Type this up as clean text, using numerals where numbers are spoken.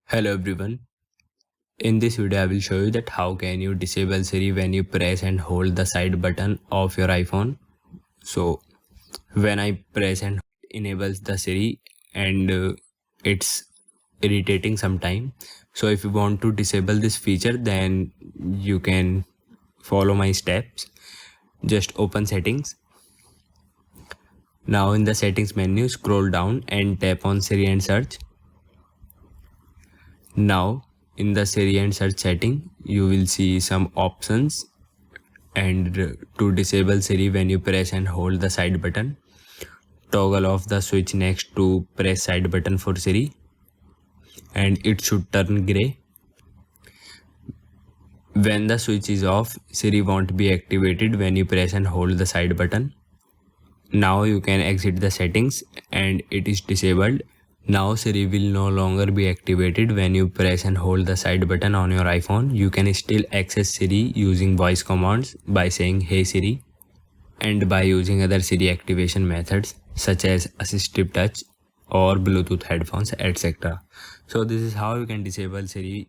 Hello everyone. In this video I will show you that how can you disable Siri when you press and hold the side button of your iPhone. So when I press and enables the Siri and it's irritating sometime. So if you want to disable this feature, then you can follow my steps. Just open settings. Now in the settings menu, scroll down and tap on Siri and search. Now in the Siri and search setting, you will see some options, and to disable Siri when you press and hold the side button, toggle off the switch next to press side button for Siri and it should turn grey. When the switch is off, Siri won't be activated when you press and hold the side button. Now you can exit the settings and it is disabled. Now Siri will no longer be activated when you press and hold the side button on your iPhone. You can still access Siri using voice commands by saying "Hey Siri" and by using other Siri activation methods such as assistive touch or Bluetooth headphones, etc. So this is how you can disable Siri